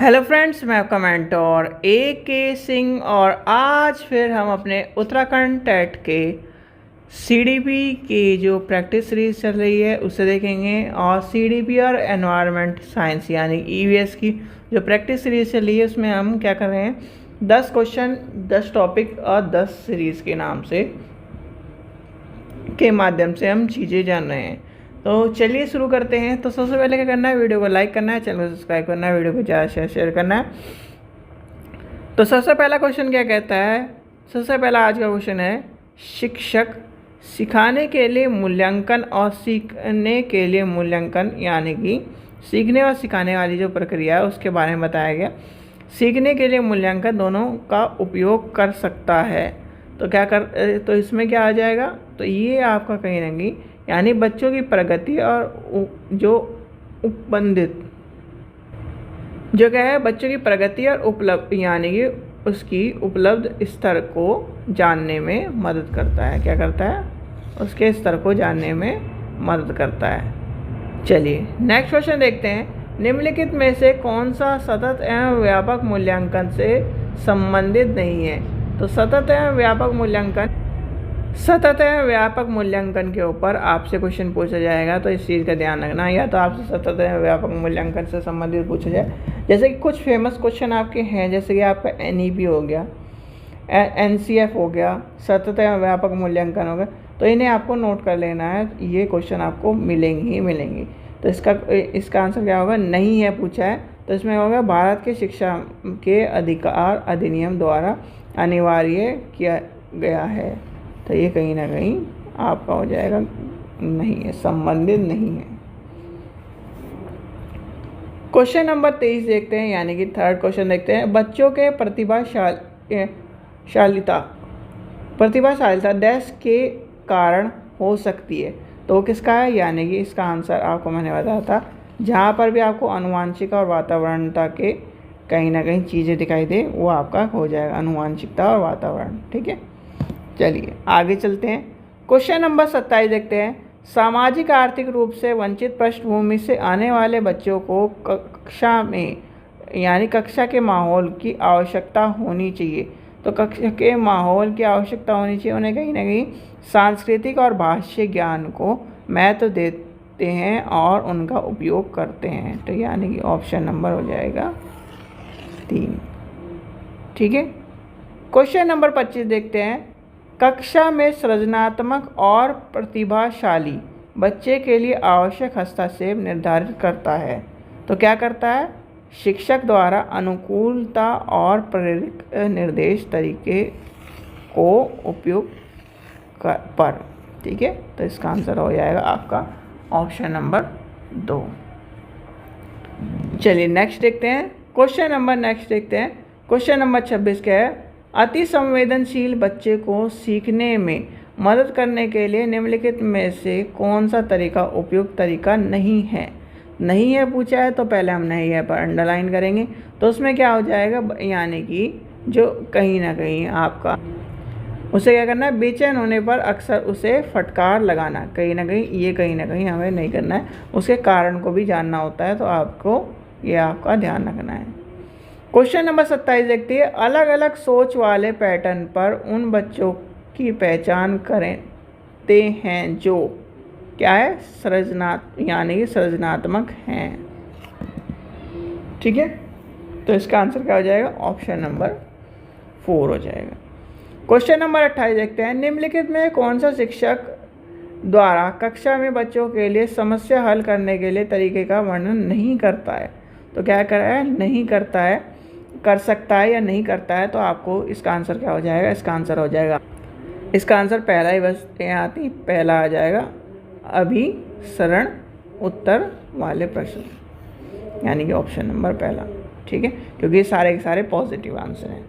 Hello friends, मैं आपका mentor A.K. Singh और आज फिर हम अपने उत्तराखंड टेट के CDP की जो प्रैक्टिस सीरीज चल रही है उसे देखेंगे और CDP और एनवायरनमेंट साइंस यानी EVS की जो प्रैक्टिस सीरीज चल रही है उसमें हम क्या कर रहे हैं 10 क्वेश्चन 10 टॉपिक और 10 सीरीज़ के नाम से के माध्यम से हम चीज़ें जान रहे हैं। तो चलिए शुरू करते हैं। तो सबसे पहले क्या करना है, वीडियो को लाइक करना है, चैनल को सब्सक्राइब करना है, वीडियो को ज़्यादा शेयर करना है। तो सबसे पहला क्वेश्चन क्या कहता है, सबसे पहला आज का क्वेश्चन है शिक्षक सिखाने के लिए मूल्यांकन और सीखने के लिए मूल्यांकन यानी कि सीखने और सिखाने वाली जो प्रक्रिया है उसके बारे में बताया गया। सीखने के लिए मूल्यांकन दोनों का उपयोग कर सकता है। तो इसमें क्या आ जाएगा, तो ये आपका कहीं ना कहीं यानी बच्चों की प्रगति और जो उपबंधित जो क्या है बच्चों की प्रगति और उपलब्ध यानी कि उसकी उपलब्ध स्तर को जानने में मदद करता है। क्या करता है, उसके स्तर को जानने में मदद करता है। चलिए नेक्स्ट क्वेश्चन देखते हैं। निम्नलिखित में से कौन सा सतत एवं व्यापक मूल्यांकन से संबंधित नहीं है। तो सतत एवं व्यापक मूल्यांकन के ऊपर आपसे क्वेश्चन पूछा जाएगा, तो इस चीज़ का ध्यान रखना। या तो आपसे सतत एवं व्यापक मूल्यांकन से संबंधित पूछा जाए, जैसे कि कुछ फेमस क्वेश्चन आपके हैं, जैसे कि आपका NEP हो गया, NCF हो गया, सतत एवं व्यापक मूल्यांकन हो गया, तो इन्हें आपको नोट कर लेना है। ये क्वेश्चन आपको मिलेंगे ही मिलेंगे। तो इसका आंसर क्या होगा, नहीं है पूछा है, तो इसमें होगा भारत के शिक्षा के अधिकार अधिनियम द्वारा अनिवार्य किया गया है। तो ये कहीं ना कहीं आपका हो जाएगा नहीं है, संबंधित नहीं है। क्वेश्चन नंबर 23 देखते हैं, यानी कि थर्ड क्वेश्चन देखते हैं। बच्चों के प्रतिभाशालिता डैश के कारण हो सकती है। तो किसका है, यानी कि इसका आंसर आपको मैंने बताया था, जहाँ पर भी आपको आनुवांशिकता और वातावरणता के कहीं ना कहीं चीज़ें दिखाई दे वो आपका हो जाएगा आनुवांशिकता और वातावरण। ठीक है, चलिए आगे चलते हैं। क्वेश्चन नंबर 27 देखते हैं। सामाजिक आर्थिक रूप से वंचित पृष्ठभूमि से आने वाले बच्चों को कक्षा में यानी कक्षा के माहौल की आवश्यकता होनी चाहिए। तो कक्षा के माहौल की आवश्यकता होनी चाहिए, उन्हें कहीं ना कहीं सांस्कृतिक और भाषा ज्ञान को महत्व देते हैं और उनका उपयोग करते हैं। तो यानी कि ऑप्शन नंबर हो जाएगा 3। ठीक है, क्वेश्चन नंबर 25 देखते हैं। कक्षा में सृजनात्मक और प्रतिभाशाली बच्चे के लिए आवश्यक हस्तक्षेप निर्धारित करता है। तो क्या करता है, शिक्षक द्वारा अनुकूलता और प्रेरक निर्देश तरीके को उपयोग पर। ठीक है, तो इसका आंसर हो जाएगा आपका ऑप्शन नंबर 2। चलिए नेक्स्ट देखते हैं। क्वेश्चन नंबर 26 क्या है। अति संवेदनशील बच्चे को सीखने में मदद करने के लिए निम्नलिखित में से कौन सा तरीका उपयुक्त तरीका नहीं है। नहीं है पूछा है, तो पहले हम नहीं है पर अंडरलाइन करेंगे। तो उसमें क्या हो जाएगा, यानी कि जो कहीं ना कहीं आपका उसे क्या करना है, बेचैन होने पर अक्सर उसे फटकार लगाना। कहीं ना कहीं हमें नहीं करना है, उसके कारण को भी जानना होता है। तो आपको ये आपका ध्यान रखना है। क्वेश्चन नंबर 27 देखते हैं। अलग अलग सोच वाले पैटर्न पर उन बच्चों की पहचान करते हैं जो क्या है, सृजनात्मक हैं। ठीक है, तो इसका आंसर क्या हो जाएगा, ऑप्शन नंबर 4 हो जाएगा। क्वेश्चन नंबर 28 देखते हैं। निम्नलिखित में कौन सा शिक्षक द्वारा कक्षा में बच्चों के लिए समस्या हल करने के लिए तरीके का वर्णन नहीं करता है। तो क्या कर रहा है, नहीं करता है, कर सकता है या नहीं करता है। तो आपको इसका आंसर क्या हो जाएगा, इसका आंसर हो जाएगा, इसका आंसर पहला ही बस यहाँ पहला आ जाएगा, अभिसरण उत्तर वाले प्रश्न, यानी कि ऑप्शन नंबर पहला। ठीक है, क्योंकि सारे के सारे पॉजिटिव आंसर हैं।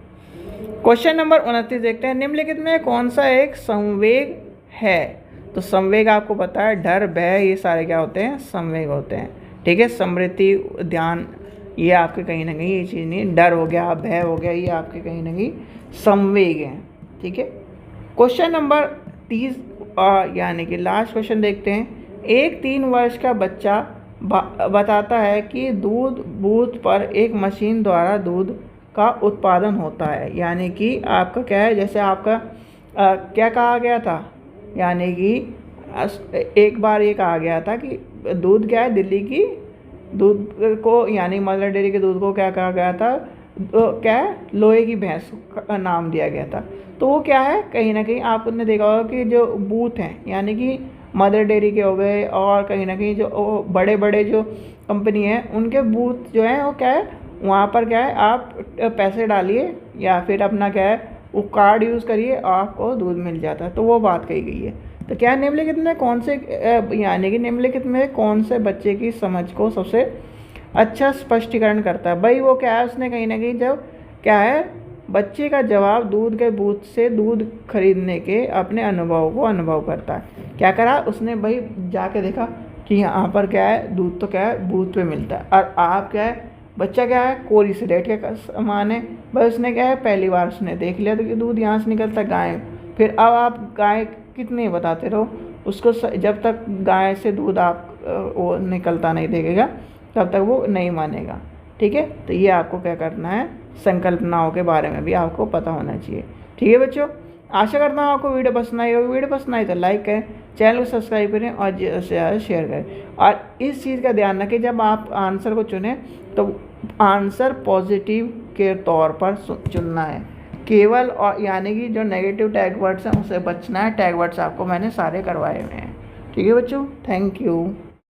क्वेश्चन नंबर 29 देखते हैं। निम्नलिखित में कौन सा एक संवेग है। तो संवेग आपको पता है, डर, भय, ये सारे क्या होते हैं, संवेग होते हैं। ठीक है, स्मृति, ध्यान, ये आपके कहीं ना कहीं ये चीज़ नहीं, डर हो गया, भय हो गया, ये आपके कहीं ना कहीं संवेग हैं। ठीक है, क्वेश्चन नंबर 30 यानी कि लास्ट क्वेश्चन देखते हैं। एक 3 वर्ष का बच्चा बताता है कि दूध बूथ पर एक मशीन द्वारा दूध का उत्पादन होता है। यानी कि आपका क्या है, जैसे आपका क्या कहा गया था, यानी कि एक बार ये कहा गया था कि दूध क्या है, दिल्ली की दूध को यानी मदर डेयरी के दूध को क्या कहा गया था, क्या है, लोहे की भैंस का नाम दिया गया था। तो वो क्या है, कहीं ना कहीं आपने देखा होगा कि जो बूथ हैं यानी कि मदर डेयरी के हो गए और कहीं ना कहीं जो बड़े बड़े जो कंपनी है उनके बूथ जो हैं वो क्या है, वहाँ पर क्या है आप पैसे डालिए या फिर अपना क्या है वो कार्ड यूज़ करिए, आपको दूध मिल जाता है। तो वो बात कही गई है। तो क्या निम्नलिखित में कौन से यानी कि निम्नलिखित में कौन से बच्चे की समझ को सबसे अच्छा स्पष्टीकरण करता है। भाई वो क्या है, उसने कहीं ना कहीं जब क्या है बच्चे का जवाब दूध के बूथ से दूध खरीदने के अपने अनुभव को अनुभव करता है। क्या करा उसने, भाई जाके देखा कि यहाँ पर क्या है दूध तो क्या है बूथ पे मिलता है, और आप क्या है बच्चा क्या है कोरी से रेट के सामान है, भाई उसने क्या है पहली बार उसने देख लिया तो कि दूध यहाँ से निकलता है गाय। फिर अब आप गाय कितने बताते रहो उसको, जब तक गाय से दूध आप वो निकलता नहीं देखेगा तब तक वो नहीं मानेगा। ठीक है, तो ये आपको क्या करना है, संकल्पनाओं के बारे में भी आपको पता होना चाहिए। ठीक है बच्चों, आशा करता हूँ आपको वीडियो पसंद आई होगी। वीडियो पसंद आई तो लाइक करें, चैनल को सब्सक्राइब करें और ज़्यादा से ज़्यादा शेयर करें। और इस चीज़ का ध्यान रखें जब आप आंसर को चुनें तो आंसर पॉजिटिव के तौर पर चुनना है केवल, और यानी कि जो नेगेटिव टैग वर्ड्स हैं उससे बचना है। टैग वर्ड्स आपको मैंने सारे करवाए हुए हैं। ठीक है बच्चों, थैंक यू।